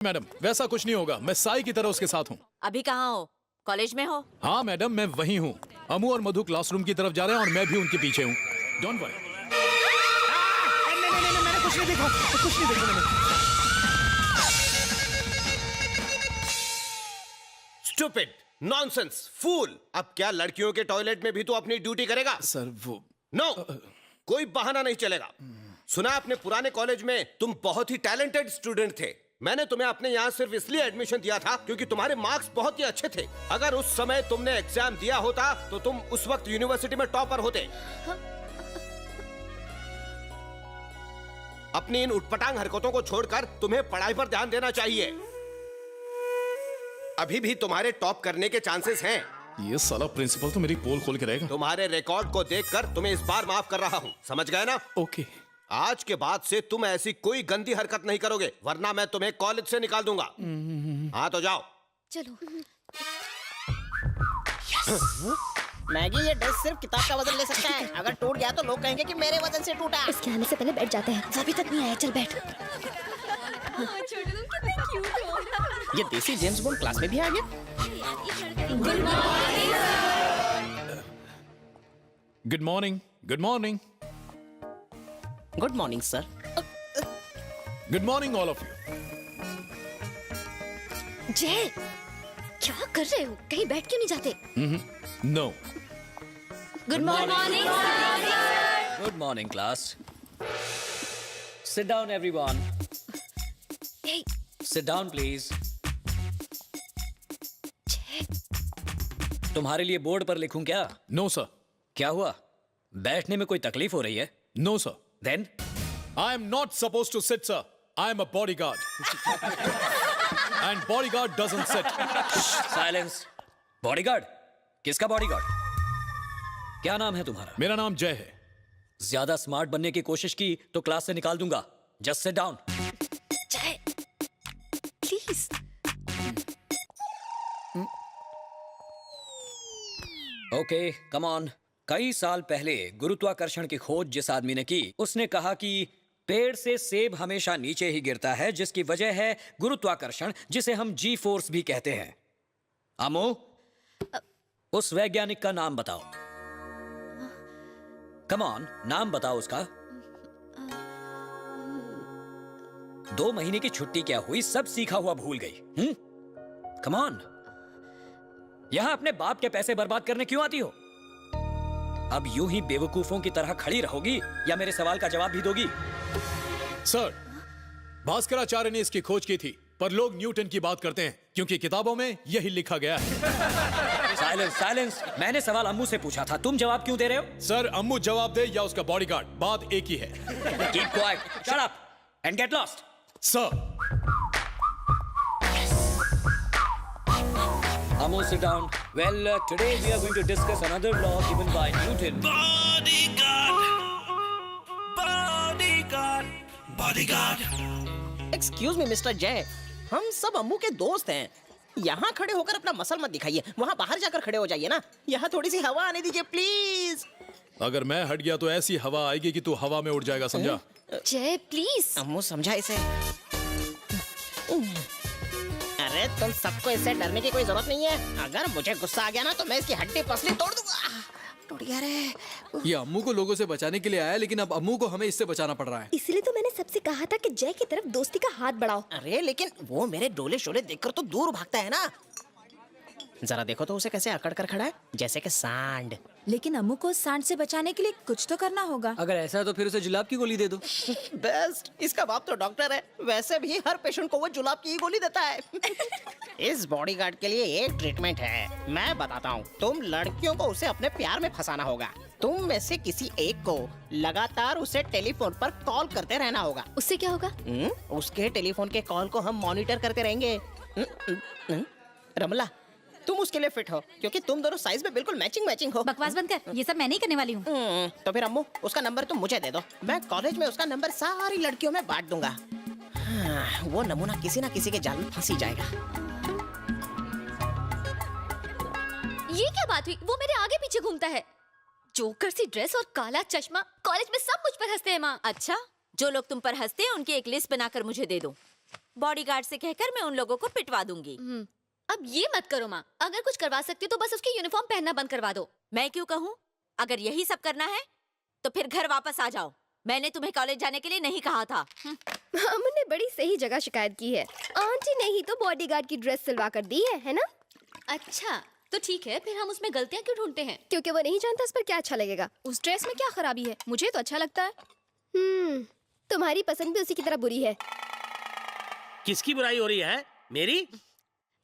Madam वैसा कुछ नहीं होगा, मैं साई की तरह उसके साथ हूँ। अभी कहाँ हो? कॉलेज में हो? हाँ मैडम मैं वही हूँ। अमू और मधु क्लासरूम की तरफ जा रहे हैं और मैं भी उनके पीछे हूँ। Don't worry. नहीं, मैंने कुछ नहीं देखा, कुछ नहीं देखा मैंने। स्टूपिड, नॉनसेंस, फूल। अब क्या लड़कियों के टॉयलेट में भी तू अपनी ड्यूटी करेगा? सर वो नो, कोई बहाना नहीं चलेगा। सुना अपने पुराने कॉलेज में तुम बहुत ही टैलेंटेड स्टूडेंट थे। मैंने तुम्हें अपने यहाँ सिर्फ इसलिए एडमिशन दिया था क्योंकि तुम्हारे मार्क्स बहुत ही अच्छे थे। अगर उस समय तुमने एग्जाम दिया होता तो तुम उस वक्त यूनिवर्सिटी में टॉपर होते। अपनी इन उटपटांग हरकतों को छोड़कर तुम्हें पढ़ाई पर ध्यान देना चाहिए। अभी भी तुम्हारे टॉप करने के चांसेस हैं। ये साला प्रिंसिपल तो मेरी पोल खोल के रहेगा। तुम्हारे रिकॉर्ड को देखकर तुम्हें इस बार माफ कर रहा हूँ, समझ गए ना? ओके। आज के बाद से तुम ऐसी कोई गंदी हरकत नहीं करोगे, वरना मैं तुम्हें कॉलेज से निकाल दूंगा। हाँ तो जाओ। चलो। मैगी, ये ड्रेस सिर्फ किताब का वजन ले सकता है। अगर टूट गया तो लोग कहेंगे कि मेरे वजन से टूटा। इसके आने से पहले बैठ जाते हैं। वो अभी तक नहीं आया, चल बैठ। ये देसी जेम्स बॉन्ड क्लास में भी आ गया। Good morning. Good morning. Good morning sir. Good morning all of you. जय, क्या कर रहे हो? कहीं बैठ क्यों नहीं जाते? No. Good morning. Good morning, class. Sit down, everyone. Hey. Sit down, please. तुम्हारे लिए बोर्ड पर लिखूं क्या? No sir. क्या हुआ? बैठने में कोई तकलीफ हो रही है? No sir. Then? I am not supposed to sit, sir. I am a bodyguard. And bodyguard doesn't sit. Silence. Bodyguard? किसका bodyguard? क्या नाम है तुम्हारा? मेरा नाम जय है। ज्यादा स्मार्ट बनने की कोशिश की तो क्लास से निकाल दूंगा। Just sit down. जय, प्लीज। Okay, come on. कई साल पहले गुरुत्वाकर्षण की खोज जिस आदमी ने की, उसने कहा कि पेड़ से सेब हमेशा नीचे ही गिरता है, जिसकी वजह है गुरुत्वाकर्षण, जिसे हम जी फोर्स भी कहते हैं। अमो, उस वैज्ञानिक का नाम बताओ। कम ऑन, नाम बताओ उसका। 2 महीने की छुट्टी क्या हुई, सब सीखा हुआ भूल गई। कम ऑन, यहां अपने बाप के पैसे बर्बाद करने क्यों आती हो? अब यूं ही बेवकूफों की तरह खड़ी रहोगी या मेरे सवाल का जवाब भी दोगी? सर, भास्कराचार्य ने इसकी खोज की थी, पर लोग न्यूटन की बात करते हैं क्योंकि किताबों में यही लिखा गया है। Silence, silence. मैंने सवाल अम्मू से पूछा था, तुम जवाब क्यों दे रहे हो? सर, अम्मू जवाब दे या उसका बॉडीगार्ड, बात एक ही है। Keep quiet, shut up and get lost. Sir. Ammo, sit down. Well, today we are going to discuss another law given by Newton. Bodyguard. Excuse me mister जय, हम सब अम्मू के दोस्त हैं। यहाँ खड़े होकर अपना मसल मत दिखाइए, वहाँ बाहर जाकर खड़े हो जाइए ना। यहाँ थोड़ी सी हवा आने दीजिए प्लीज। अगर मैं हट गया तो ऐसी हवा आएगी कि तू हवा में उड़ जाएगा, समझा? जय प्लीज। अम्मू समझा इसे। अरे तुम सबको इससे डरने की कोई जरूरत नहीं है। अगर मुझे गुस्सा आ गया ना तो मैं इसकी हड्डी पसली तोड़ दूंगा। टूट गया रे। ये अम्मू को लोगों से बचाने के लिए आया, लेकिन अब अम्मू को हमें इससे बचाना पड़ रहा है। इसलिए तो मैंने सबसे कहा था कि जय की तरफ दोस्ती का हाथ बढ़ाओ। अरे लेकिन वो मेरे डोले शोले देखकर तो दूर भागता है ना। जरा देखो तो उसे कैसे अकड़ कर खड़ा है, जैसे कि सांड। लेकिन अम्मू को सांड से बचाने के लिए कुछ तो करना होगा। अगर ऐसा है तो फिर उसे जुलाब की गोली दे दो। बेस्ट, इसका बाप तो डॉक्टर है। वैसे भी हर पेशेंट को वो जुलाब की ही गोली देता है। इस बॉडीगार्ड के लिए एक ट्रीटमेंट है, मैं बताता हूँ। तुम लड़कियों को उसे अपने प्यार में फंसाना होगा। तुम में से किसी एक को लगातार उसे टेलीफोन पर कॉल करते रहना होगा। उससे क्या होगा? उसके टेलीफोन के कॉल को हम मॉनिटर करते रहेंगे। रमला, तुम उसके लिए फिट हो क्योंकि तुम दोनों साइज में बिल्कुल मैचिंग हो। बकवास बंद कर, ये सब मैं नहीं करने वाली हूँ। तो फिर अम्मू, उसका नंबर तुम मुझे दे दो। मैं कॉलेज में उसका नंबर सारी लड़कियों में बांट दूंगा। हाँ, वो नमूना किसी ना किसी के जाल में फंसी जाएगा। ये क्या बात हुई? वो मेरे आगे पीछे घूमता है। जोकर सी ड्रेस और काला चश्मा। कॉलेज में सब मुझ पर हंसते हैं माँ। अच्छा, जो लोग तुम पर हंसते हैं उनकी एक लिस्ट बनाकर मुझे दे दो। बॉडीगार्ड से कहकर मैं उन लोगों को पिटवा दूंगी। अब ये मत करो माँ, अगर कुछ करवा सकती हो तो बस उसकी यूनिफॉर्म पहनना बंद करवा दो। मैं क्यों कहूँ? अगर यही सब करना है तो फिर घर वापस आ जाओ। मैंने तुम्हें कॉलेज जाने के लिए नहीं कहा था। हमने बड़ी सही जगह शिकायत की है। आंटी ने ही तो बॉडीगार्ड की ड्रेस सिलवा कर दी है ना? अच्छा तो ठीक है, फिर हम उसमें गलतियाँ क्यों ढूंढते हैं? क्योंकि वो नहीं जानता उस पर क्या अच्छा लगेगा। उस ड्रेस में क्या खराबी है? मुझे तो अच्छा लगता है। तुम्हारी पसंद भी उसी की तरह बुरी है। किसकी बुराई हो रही है? मेरी?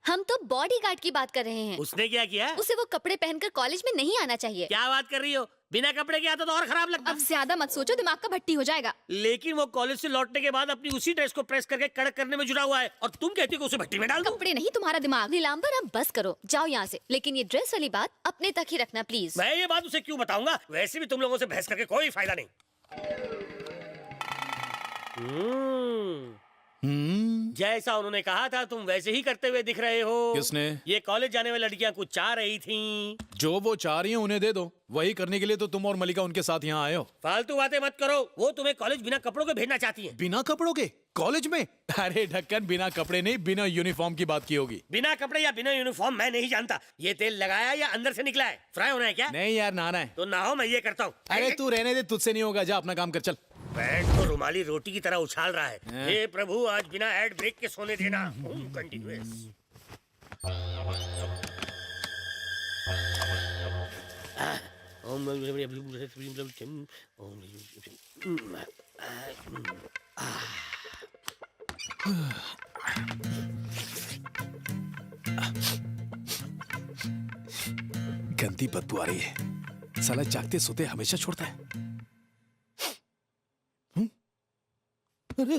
हम तो बॉडीगार्ड की बात कर रहे हैं। उसने क्या किया? उसे वो कपड़े पहनकर कॉलेज में नहीं आना चाहिए। क्या बात कर रही हो? बिना कपड़े के आता तो और खराब लगता। अब ज्यादा मत सोचो, दिमाग का भट्टी हो जाएगा। लेकिन वो कॉलेज से लौटने के बाद अपनी उसी ड्रेस को प्रेस करके कड़क करने में जुटा हुआ है और तुम कहती हो कि उसे भट्टी में डाल दो। कपड़े नहीं, तुम्हारा दिमाग। नीलांबर अब बस करो, जाओ यहाँ से। लेकिन ये ड्रेस वाली बात अपने तक ही रखना प्लीज। मैं ये बात उसे क्यों बताऊंगा? वैसे भी तुम लोगों से बहस करके कोई फायदा नहीं। जैसा उन्होंने कहा था तुम वैसे ही करते हुए दिख रहे हो। किसने? ये कॉलेज जाने वाली लड़कियां कुछ चाह रही थीं। जो वो चाह रही हैं उन्हें दे दो। वही करने के लिए तो तुम और मलिका उनके साथ यहाँ आए हो। फालतू बातें मत करो। वो तुम्हें कॉलेज बिना कपड़ों के भेजना चाहती हैं। बिना कपड़ों के कॉलेज में? अरे ढक्कन, बिना कपड़े नहीं, बिना यूनिफॉर्म की बात की होगी। बिना कपड़े या बिना यूनिफॉर्म मैं नहीं जानता। ये तेल लगाया या अंदर से निकला है? फ्राई होना है क्या? नहीं यार, नहाना है। तो नहाओ, मैं ये करता हूँ। अरे तू रहने दे, तुझसे नहीं होगा। जा अपना काम कर, चल। पैंट तो रुमाली रोटी की तरह उछाल रहा है। हे प्रभु, आज बिना एड ब्रेक के सोने देना। कंटिन्यूअस। गंदी बदबू आ रही है। साला जागते सोते हमेशा छोड़ता है। अरे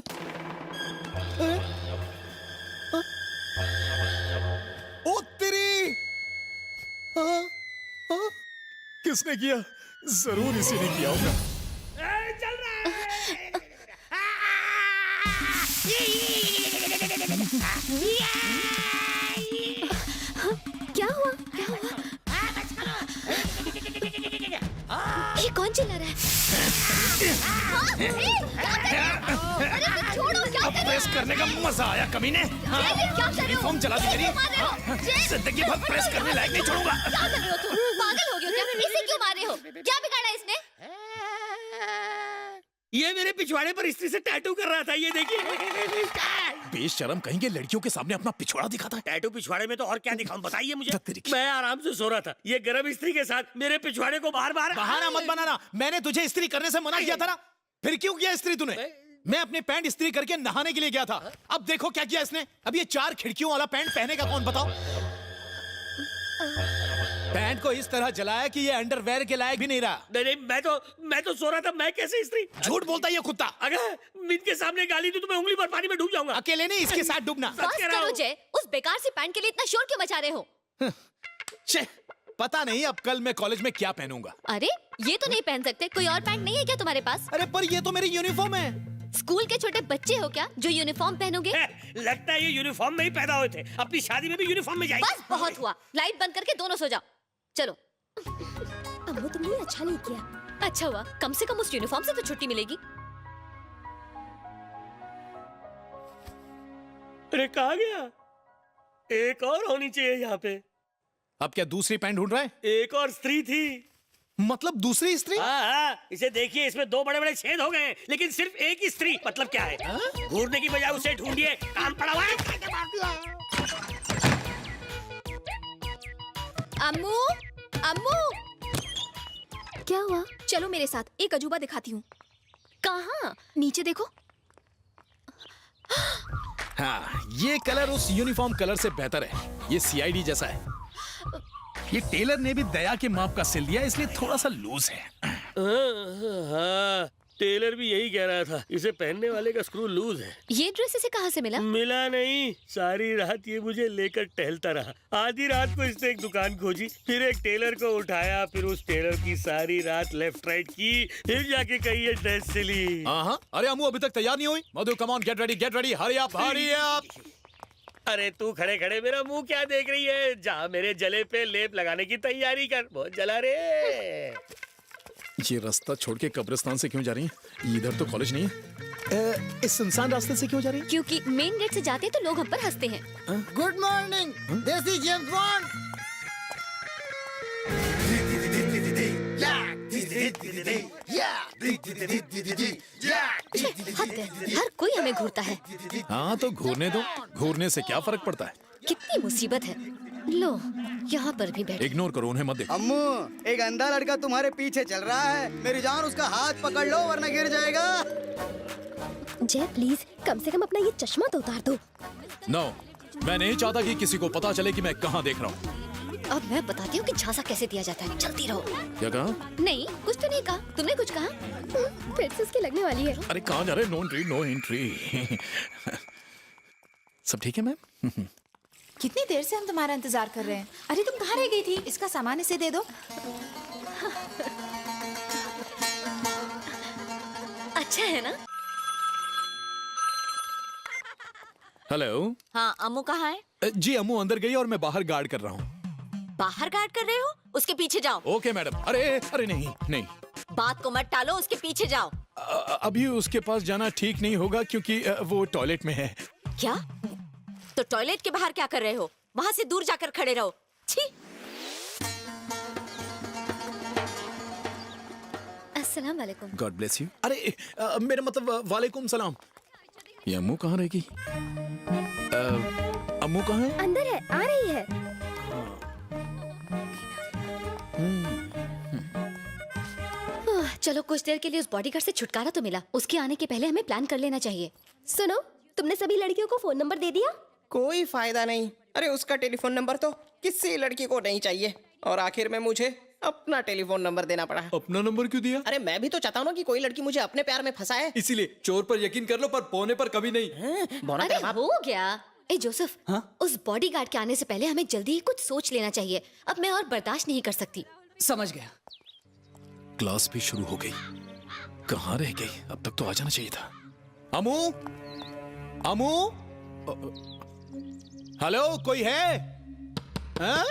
ओ तेरी! किसने किया? जरूर इसी ने किया होगा। चल रहा है। क्या हुआ? क्या हुआ? ये कौन चिल्ला रहा है? छोड़ो, क्या अब प्रेस करने का मजा आया कमीने। यूनिफॉर्म चला दी मेरी। जिंदगी भर प्रेस करने लायक नहीं छोड़ूंगा। क्या कर रहे हो तुम? पागल हो गए हो क्या? इसे क्यों मार रहे हो? क्या बिगाड़ा इसने? ये मेरे पिछवाड़े पर स्त्री से टैटू कर रहा था। ये देखिए। बेशरम कहीं के लड़कियों के सामने अपना पिछवाड़ा दिखाता है। टैटू पिछवाड़े में तो और क्या दिखाऊं, बताइए मुझे। तेरी की। मैं आराम से सो रहा था, ये गर्म स्त्री के साथ मेरे पिछवाड़े को बार बार। बहाना मत बनाना। मैंने तुझे इस्त्री करने से मना किया था ना। फिर क्यों किया इस्त्री तूने? मैं अपनी पैंट इस्त्री करके नहाने के लिए गया था। अब देखो क्या किया इसने। अब ये 4 खिड़कियों वाला पैंट पहनेगा कौन, बताओ? पैंट को इस तरह जलाया कि ये अंडरवेयर के लायक भी नहीं रहा। नहीं, मैं तो सो रहा था। मैं कैसे स्त्री? झूठ बोलता है ये कुत्ता। अगर इनके सामने गाली दी तो मैं उंगली पर पानी में डूब जाऊंगा। अकेले नहीं, इसके साथ डूबना। सच बस कह रहा करो हूं। जय, उस बेकार सी पैंट के लिए इतना शोर क्यों मचा रहे हो? छे, पता नहीं अब कल मैं कॉलेज में क्या पहनूंगा। अरे ये तो नहीं पहन सकते। कोई और पैंट नहीं है क्या तुम्हारे पास? अरे पर ये तो मेरी यूनिफॉर्म है। स्कूल के छोटे बच्चे हो क्या जो यूनिफॉर्म पहनोगे? लगता है ये यूनिफॉर्म में ही पैदा हुए थे। अपनी शादी में भी यूनिफॉर्म में जाएंगे। बस बहुत हुआ। लाइट बंद करके दोनों सो जाओ। चलो। अम्मू, तुमने अच्छा नहीं किया। अच्छा हुआ, कम से कम उस यूनिफॉर्म से तो छुट्टी मिलेगी। अरे कहाँ गया? एक और होनी चाहिए यहाँ पे। अब क्या दूसरी पैंट ढूंढ रहा है? एक और स्त्री थी। मतलब दूसरी स्त्री? हाँ, इसे देखिए, इसमें 2 बड़े-बड़े छेद हो गए हैं, लेकिन सिर्फ एक ही स्त्री। मतलब क्या है? ढूंढने की बजाय उसे ढूंढिए। काम पड़ा हुआ है। अम्मू, अम्मू, क्या हुआ? चलो मेरे साथ, एक अजूबा दिखाती हूँ। कहाँ? नीचे देखो। हाँ, ये कलर उस यूनिफॉर्म कलर से बेहतर है। ये सीआईडी जैसा है। ये टेलर ने भी दया के माप का सिल दिया, इसलिए थोड़ा सा लूज है। हाँ, टेलर भी यही कह रहा था। इसे पहनने वाले का स्क्रू लूज है। ये ड्रेस इसे कहाँ से मिला? मिला नहीं, सारी रात ये मुझे लेकर टहलता रहा। आधी रात को इसने एक दुकान खोजी, फिर एक टेलर को उठाया, फिर उस टेलर की सारी रात लेफ्ट राइट की, फिर जाके कहीं ये ड्रेस सिली। हाँ, अरे अम्मू अभी तक तैयार नहीं हुई? Madhu come on, get ready, hurry up, hurry up. अरे तू खड़े खड़े मेरा मुंह क्या देख रही है? जा मेरे जले पे लेप लगाने की तैयारी कर। बहुत जला रे। ये रास्ता छोड़ के कब्रिस्तान से क्यों जा रही है? इधर तो कॉलेज नहीं है। इस सुनसान रास्ते से क्यों जा रही है? क्योंकि मेन गेट से जाते हैं तो लोग हम पर हंसते हैं। Good morning, this is James bond. हद है, हर कोई हमें घूरता है। हाँ तो घूरने दो, घूरने से क्या फर्क पड़ता है? कितनी मुसीबत है। लो यहाँ पर भी बैठ। इग्नोर करो, उन्हें मत देखो। अम्मू, एक अंधा लड़का तुम्हारे पीछे चल रहा है। मेरी जान, उसका हाथ पकड़ लो वरना गिर जाएगा। जय प्लीज कम से कम अपना ये चश्मा तो उतार दो। नो, मैं नहीं चाहता कि किसी को पता चले कि मैं कहाँ देख रहा हूँ। अब मैं बताती हूँ कि झांसा कैसे दिया जाता है। चलती रहो। क्या कहा? नहीं, कुछ तो नहीं कहा। तुमने कुछ कहा? फिर से उसकी लगने वाली है। अरे कहाँ जा रहे? No entry, no entry. सब ठीक है मैम? कितनी देर से हम तुम्हारा इंतजार कर रहे हैं। अरे तुम कहाँ रह गई थी? इसका सामान इसे दे दो। अच्छा है ना? हेलो। हाँ, अम्मू कहाँ है? जी अम्मू अंदर गई और मैं बाहर गार्ड कर रहा हूँ। बाहर गार्ड कर रहे हो? उसके पीछे जाओ। Okay madam. अरे अरे नहीं नहीं, बात को मत टालो, उसके पीछे जाओ। अभी उसके पास जाना ठीक नहीं होगा क्योंकि वो टॉयलेट में है। क्या? तो टॉयलेट के बाहर क्या कर रहे हो? वहाँ से दूर जाकर खड़े रहो। छी। अस्सलाम वालेकुम। God bless you. अरे मेरा मतलब वालेकुम सलाम। ये अम्मू कहाँ रहेगी? अम्मू कहाँ है? अंदर है, आ रही है। चलो कुछ देर के लिए उस बॉडीगार्ड से छुटकारा तो मिला। उसके आने के पहले हमें प्लान कर लेना चाहिए। सुनो, तुमने सभी लड़कियों को फोन नंबर दे दिया? कोई फायदा नहीं। अरे उसका टेलीफोन नंबर तो किसी लड़की को नहीं चाहिए और आखिर में मुझे अपना टेलीफोन नंबर देना पड़ा। अपना नंबर क्यों दिया? अरे मैं भी तो चाहता हूँ ना कि कोई लड़की मुझे अपने प्यार में फंसाए। इसीलिए चोर पर यकीन कर लो पर पौने पर कभी नहीं। बोना अरे तेरा बाप। हो गया। ए जोसेफ, उस बॉडीगार्ड के आने से पहले हमें जल्दी ही कुछ सोच लेना चाहिए। अब मैं और बर्दाश्त नहीं कर सकती। समझ गया। क्लास भी शुरू हो गई। कहाँ रह गई? अब तक तो आ जाना चाहिए था। अम्मू, अम्मू, हेलो, कोई है? हाँ?